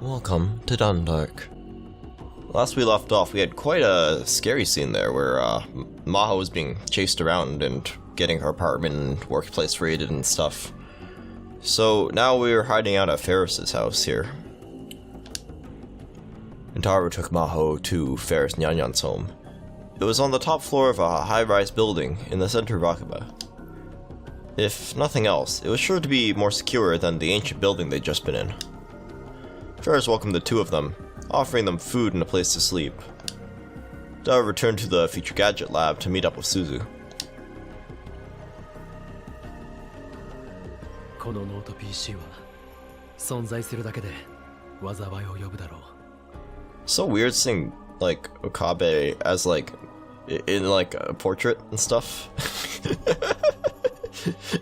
Welcome to Dundark. Last we left off, we had quite a scary scene there where Maho was being chased around and getting her apartment and workplace raided and stuff. So now we're hiding out at Feris's house here. And Taru took Maho to Feris Nyanyan's home. It was on the top floor of a high-rise building in the center of Akiba. If nothing else, it was sure to be more secure than the ancient building they'd just been in. Feris welcomed the two of them, offering them food and a place to sleep. Taru returned to the Future Gadget Lab to meet up with Suzu. So weird seeing like Okabe as like in like a portrait and stuff.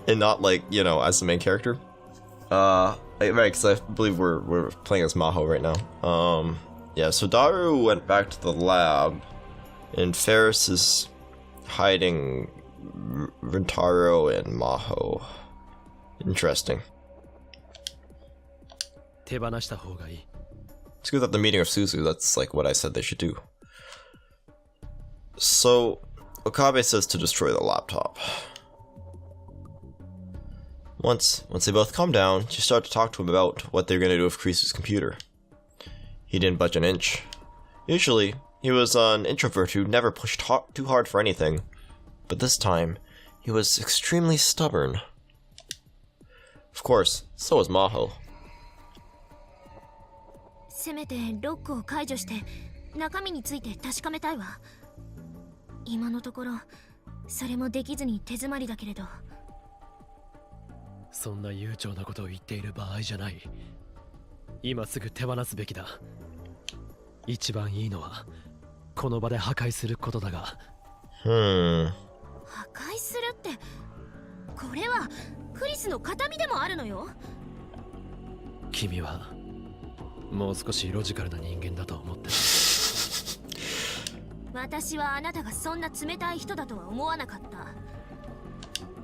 And not like, you know, as the main character. Right, because I believe we're playing as Maho right now. Yeah, so Daru went back to the lab, and Feris is hiding Rintaro and Maho. Interesting. It's good that the meeting of Suzu, that's like what I said they should do. So, Okabe says to destroy the laptop. Once they both calm down, she started to talk to him about what they're going to do with Kreesu's computer. He didn't budge an inch. Usually, he was an introvert who never pushed too hard for anything, but this time, he was extremely stubborn. Of course, so was Maho.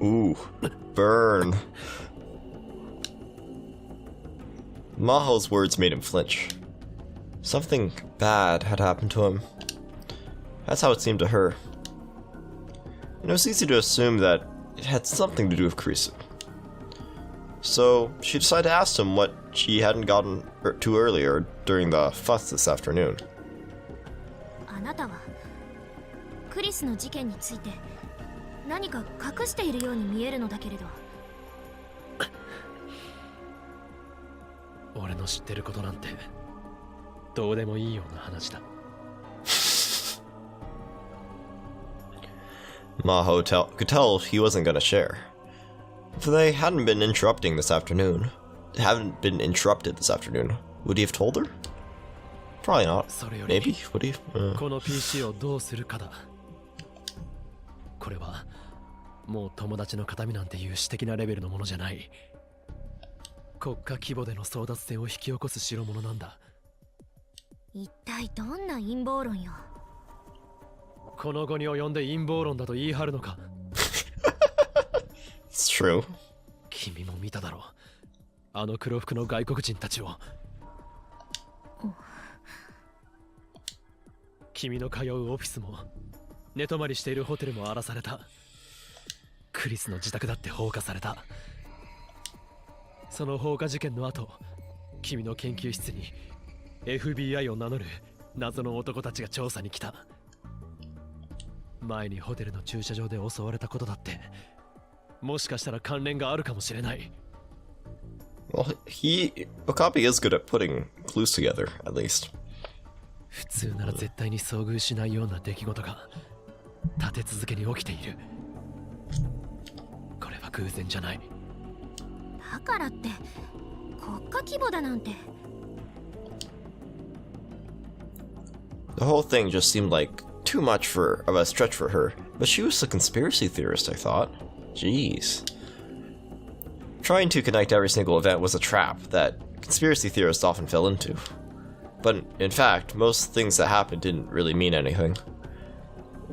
Ooh, burn. Maho's words made him flinch. Something bad had happened to him. That's how it seemed to her. And it was easy to assume that it had something to do with Kreesu. So she decided to ask him what she hadn't gotten to earlier during the fuss this afternoon. Maho could tell he wasn't going to share. If they hadn't been interrupted this afternoon, would he have told her? Probably not. Maybe? Would he? It's true. FBI を名乗る謎の男たちが調査に来た。前にホテルの駐車場で襲われたことだって、もしかしたら関連があるかもしれない。Well, Okabe is good at putting clues together, at least. 普通なら絶対に遭遇しないような出来事が立て続けに起きている。これは偶然じゃない。だからって国家規模だなんて。The whole thing just seemed like too much of a stretch for her, but she was a conspiracy theorist, I thought. Jeez. Trying to connect every single event was a trap that conspiracy theorists often fell into. But in fact, most things that happened didn't really mean anything.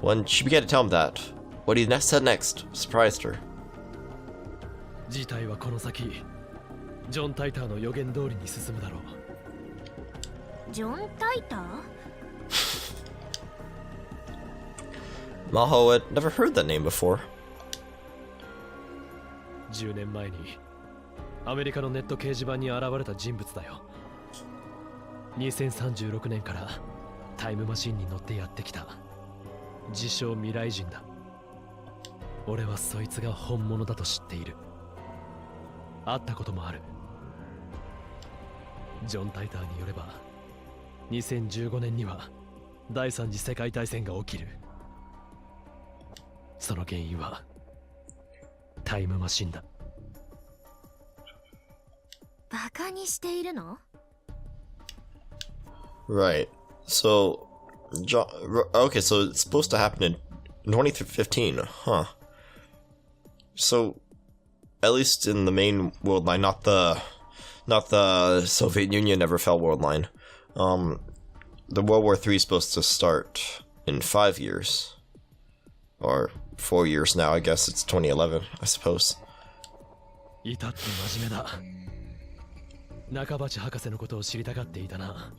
When she began to tell him that, what he said next surprised her. 事態はこの先、ジョン・タイターの予言通りに進むだろう。ジョン・タイター Maho had never heard that name before. 10年前にアメリカのネット掲示板に現れた人物だよ。2036年からタイムマシンに乗ってやってきた自称未来人だ。俺はそいつが本物だと知っている。会ったこともある。ジョン・タイターによれば2015年には第三次世界大戦が起きる。その原因はタイムマシンだ。バカにしているの？ Right. So, okay, so it's supposed to happen in 2015, huh? So, at least in the main world line, not the Soviet Union never fell world line. The World War III is supposed to start in 5 years. Or 4 years now, I guess it's 2011, I suppose. いたって真面目だ。中鉢博士のことを知りたがっていたな。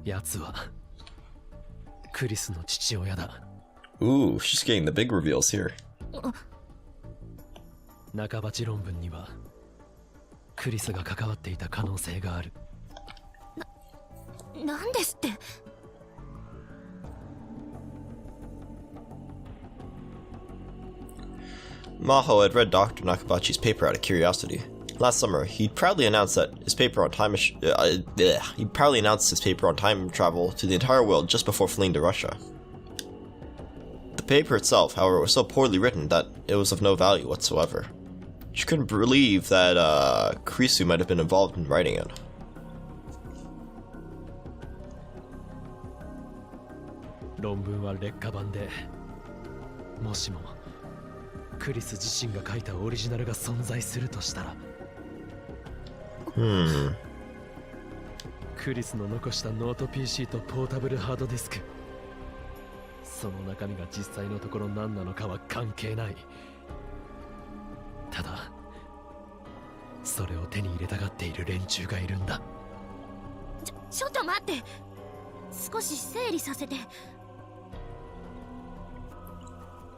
奴はクリスの父親だ。Ooh, she's getting the big reveals here. 中鉢論文にはクリスが関わっていた可能性がある。なんですって。Maho had read Dr. Nakabachi's paper out of curiosity. Last summer, he proudly announced his paper on time travel to the entire world just before fleeing to Russia. The paper itself, however, was so poorly written that it was of no value whatsoever. She couldn't believe that Kurisu might have been involved in writing it. 論文は劣化版で、もしもクリス自身が書いたオリジナルが存在するとしたら、クリスの残したノート PC とポータブルハードディスク、その中身が実際のところ何なのかは関係ない。ただそれを手に入れたがっている連中がいるんだ。ちょっと待って、少し整理させて。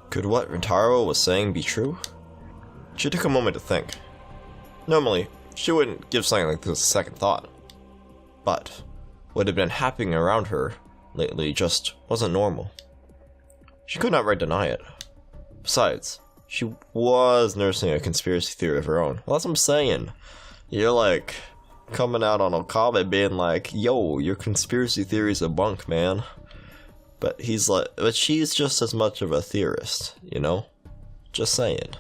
Could what Rintaro was saying be true? She took a moment to think. Normally, she wouldn't give something like this a second thought. But what had been happening around her lately just wasn't normal. She could not deny it. Besides, she was nursing a conspiracy theory of her own. Well, that's what I'm saying. You're like coming out on Okabe being like, yo, your conspiracy theory's a bunk, man. But she's just as much of a theorist, you know? Just saying.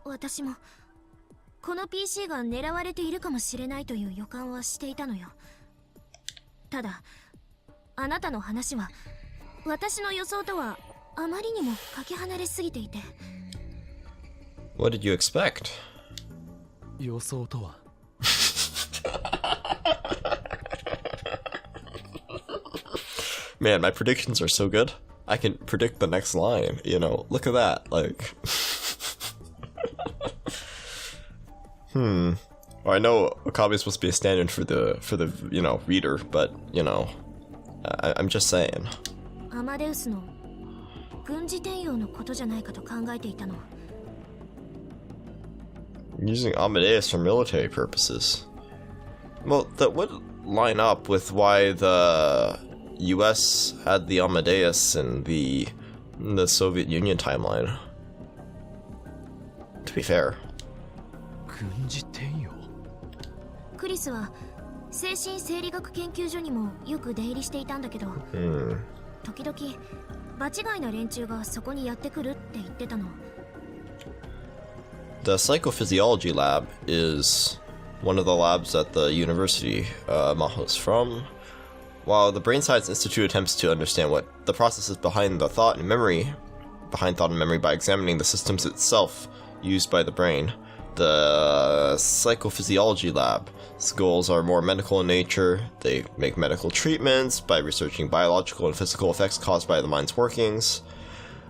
私もこの PC が狙われているかもしれないという予感はしていたのよ。ただ、あなたの話は私の予想とはあまりにもかけ離れすぎていて。What did you expect? 予想とはMan, my predictions are so good. I can predict the next line, you know. Look at that, like... Well, I know Okabe is supposed to be a stand-in for the you know, reader, but, you know, I'm just saying. アマデウスの軍事転用のことじゃないかと考えていたの。Using Amadeus for military purposes. Well, that would line up with why the US had the Amadeus in the Soviet Union timeline. To be fair. 軍事転用。クリスは精神生理学研究所にもよく出入りしていたんだけど、時々場違いな連中がそこにやってくるって言ってたの。The psychophysiology lab is one of the labs at the university Maho's from. While the Brain Science Institute attempts to understand what the processes behind thought and memory by examining the systems itself used by the brain, the psychophysiology lab's goals are more medical in nature. They make medical treatments by researching biological and physical effects caused by the mind's workings.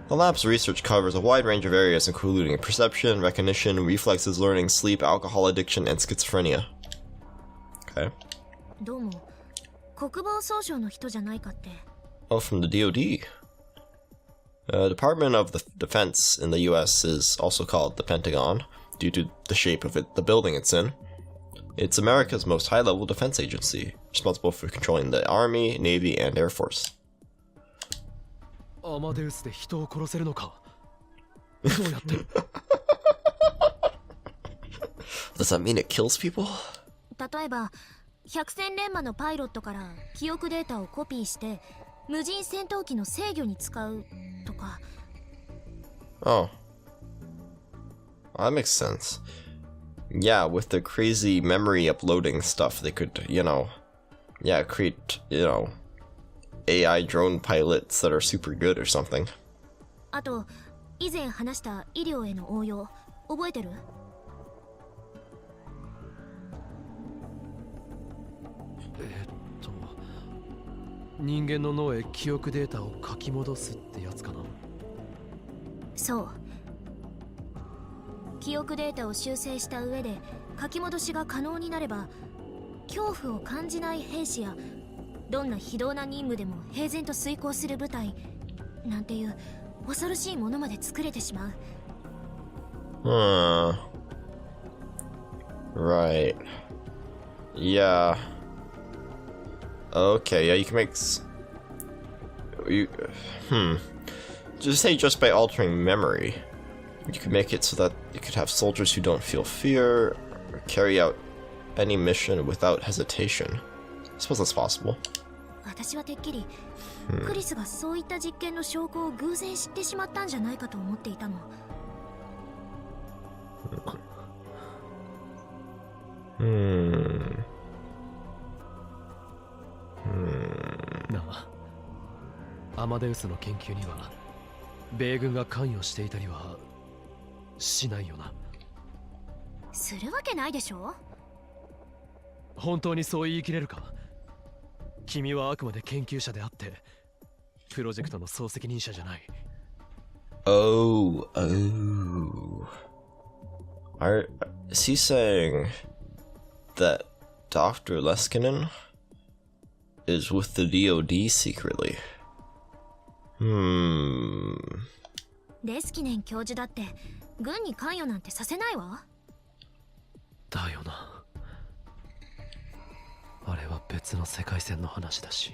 The lab's research covers a wide range of areas including perception, recognition, reflexes, learning, sleep, alcohol addiction, and schizophrenia. Okay. どうも国防総省の人じゃないかって。 Oh, from the DoD. Department of the Defense in the US is also called the Pentagon due to the shape of the building it's in. It's America's most high-level defense agency, responsible for controlling the Army, Navy, and Air Force. アマデウスで人を殺せるのか。どうやって。Does that mean it kills people? 例えば百戦錬磨のパイロットから記憶データをコピーして無人戦闘機の制御に使うとか。 Oh. That makes sense. Yeah, with the crazy memory uploading stuff, they could, create, AI drone pilots that are super good or something. あと以前話した医療への応用覚えてる？人間の脳へ記憶データを書き戻すってやつかな。そう。記憶データを修正した上で書き戻しが可能になれば、恐怖を感じない兵士やどんな非道な任務でも平然と遂行する部隊なんていう恐ろしいものまで作れてしまう。Right. Yeah. Okay, yeah, you can make... Just say just by altering memory, you can make it so that you could have soldiers who don't feel fear, or carry out any mission without hesitation. I suppose that's possible. 私はてっきり、クリスがそういった実験の証拠を偶然知ってしまったんじゃないかと思っていたの。なあ、アマデウスの研究には米軍が関与していたりはしないよな。するわけないでしょ。本当にそう言い切れるか。君はあくまで研究者であってプロジェクトの総責任者じゃない。Oh. Is he saying that Dr. Leskinen is with the DoD secretly? レスキネン教授だって軍に関与なんてさせないわ。だよな。あれは別の世界線の話だし。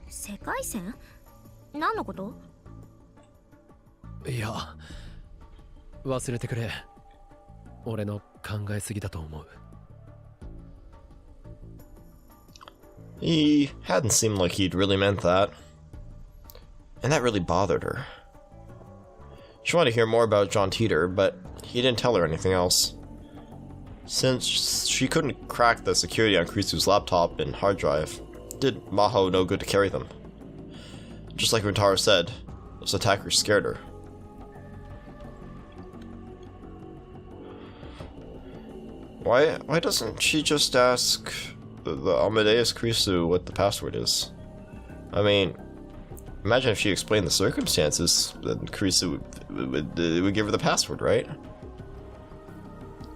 世界線？何のこと？いや、忘れてくれ。俺の考えすぎだと思う。He hadn't seemed like he'd really meant that. And that really bothered her. She wanted to hear more about John Teeter, but he didn't tell her anything else. Since she couldn't crack the security on Kurisu's laptop and hard drive, it did Maho no good to carry them. Just like Rintaro said, those attackers scared her. Why doesn't she just ask the Amadeus Kurisu what the password is? I mean, imagine if she explained the circumstances, then Kurisu would give her the password, right?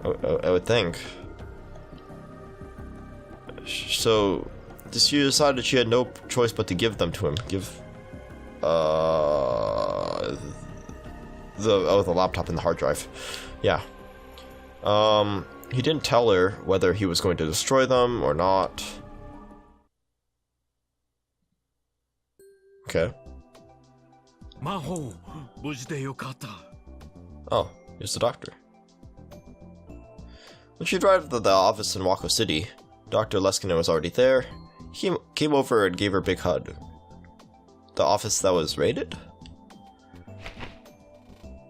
I would think. So, she decided she had no choice but to give them to him. The laptop and the hard drive. Yeah. He didn't tell her whether he was going to destroy them or not. Okay. Maho, oh, here's the doctor. When she arrived at the office in Wako City, Dr. Leskinen was already there. He came over and gave her a big hug. The office that was raided?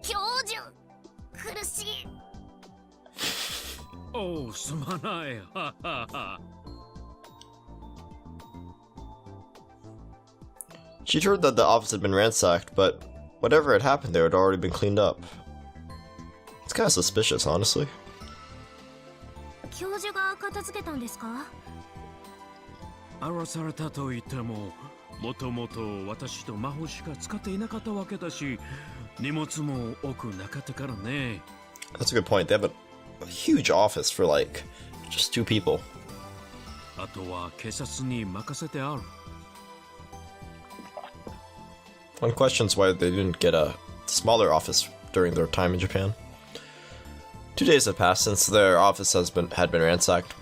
教授、苦しい。おう、すまない。ははは。She'd heard that the office had been ransacked, but whatever had happened there had already been cleaned up. It's kind of suspicious, honestly. 教授が片付けたんですか？荒らされたと言っても、もともと私と魔法しか使っていなかったわけだし、荷物も多くなかったからね。That's a good point. They have a huge office for like just two people. あとは警察に任せてある。One questions why they didn't get a smaller office during their time in Japan. 2 days had passed since their office had been ransacked.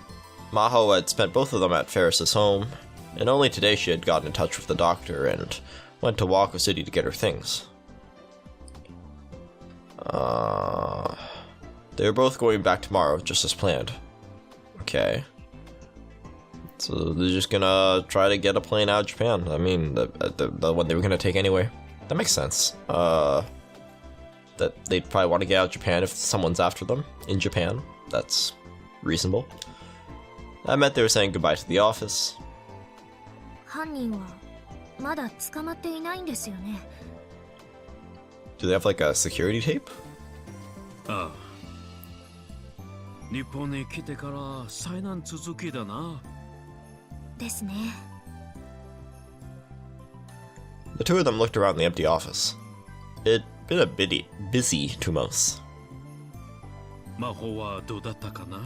Maho had spent both of them at Feris's home, and only today she had gotten in touch with the doctor and went to Wako City to get her things. They were both going back tomorrow, just as planned. Okay. So they're just gonna try to get a plane out of Japan. I mean, the one they were gonna take anyway. That makes sense. That they'd probably want to get out of Japan if someone's after them in Japan. That's reasonable. That meant they were saying goodbye to the office. 犯人はまだ捕まっていないんですよね。 Do they have like a security tape? ああ。日本に来てから災難続きだな。ですね。 The two of them looked around the empty office. It'd been a busy 2 months. 魔法はどうだったかな。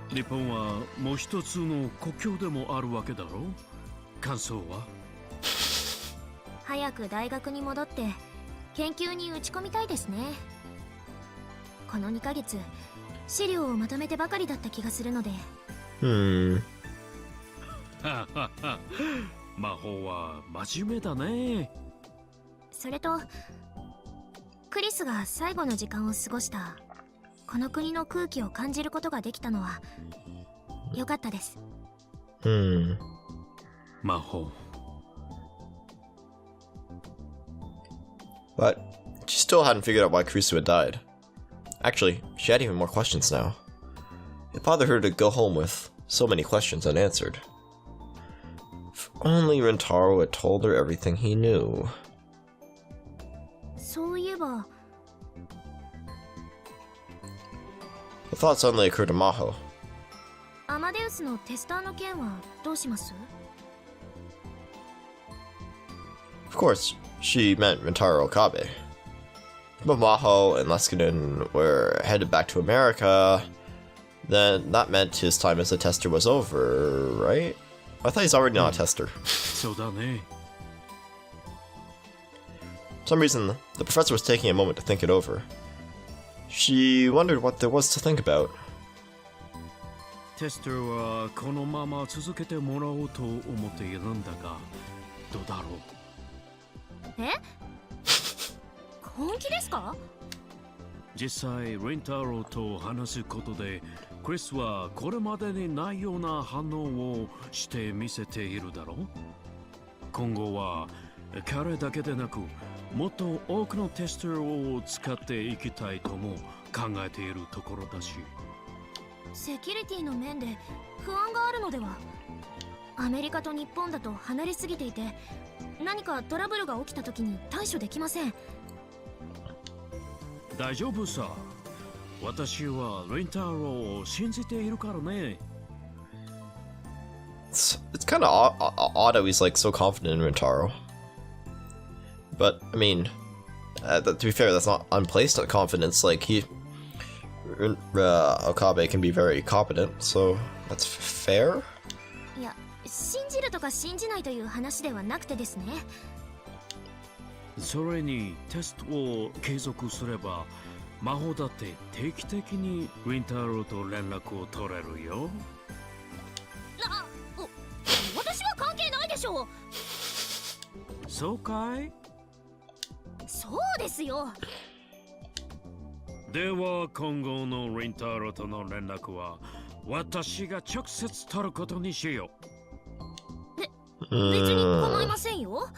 日本はもう一つの故郷でもあるわけだろう。感想は？早く大学に戻って研究に打ち込みたいですね。この2ヶ月資料をまとめてばかりだった気がするので。魔法は真面目だね。それとクリスが最後の時間を過ごしたこの国の空気を感じることができたのは良かったです。魔法。But she still hadn't figured out why Kurisu had died. Actually, she had even more questions now. It bothered her to go home with so many questions unanswered. If only Rintaro had told her everything he knew. そういえば The thought suddenly occurred to Maho. アマデウスのテスターの件はどうします？ Of course, she meant Rintaro Okabe. But Maho and Leskinen were headed back to America. Then that meant his time as a tester was over, right? I thought he's already not a tester. そうだね。 For some reason, the professor was taking a moment to think it over. She wondered what there was to think about. テスターはこのまま続けてもらおうと思っているんだが、どうだろう。え？本気ですか？実際、リンタロウと話すことで、クリスはこれまでにないような反応をしてみせているだろう。今後は彼だけでなく、もっと多くのテスターを使っていきたいとも考えているところだし。セキュリティの面で不安があるのでは？アメリカと日本だと離れすぎていて、何かトラブルが起きた時に対処できません。大丈夫さ。私はリンタロウを信じているからね。It's kind of odd how he's like so confident in Rintaro. But, I mean, to be fair, that's not unplaced confidence. Like, Okabe can be very competent, so that's fair? いや、信じるとか信じないという話ではなくてですね。それにテストを継続すれば、魔法だって定期的にリンタロウと連絡を取れるよ。私は関係ないでしょう。そうかい？そうですよ。では今後のリンタロウとの連絡は私が直接取ることにしよう。別に構いませんよ。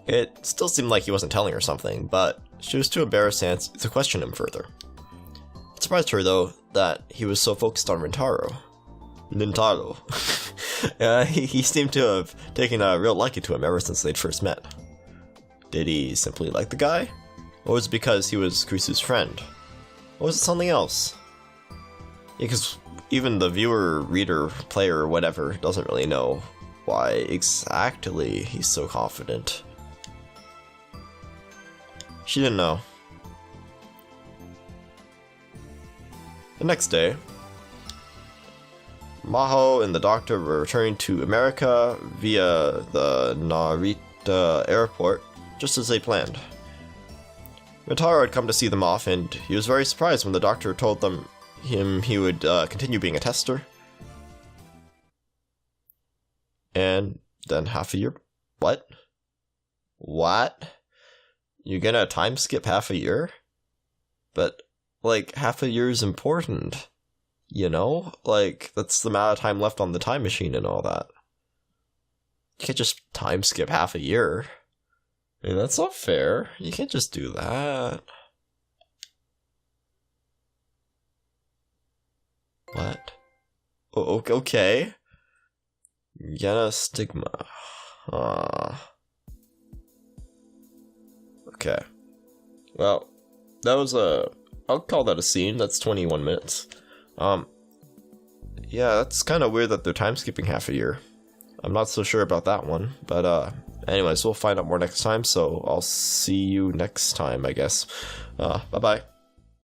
It still seemed like he wasn't telling her something, but she was too embarrassed to question him further. It surprised her, though, that he was so focused on Rintaro. He seemed to have taken a real liking to him ever since they'd first met. Did he simply like the guy? Or was it because he was Kurisu's friend? Or was it something else? Because even the viewer, reader, player, whatever, doesn't really know why exactly he's so confident. She didn't know. The next day, Maho and the doctor were returning to America via the Narita airport, just as they planned. Rintaro had come to see them off, and he was very surprised when the doctor told him he would continue being a tester. And then half a year? What? What? You're gonna time skip half a year? But, like, half a year is important. You know? Like, that's the amount of time left on the time machine and all that. You can't just time skip half a year. I mean, that's not fair. You can't just do that. What? Oh, okay. Yana stigma. Okay. Well, that was I'll call that a scene. That's 21 minutes. Yeah, that's kind of weird that they're time skipping half a year. I'm not so sure about that one, but anyways, we'll find out more next time, so I'll see you next time, I guess. Bye-bye.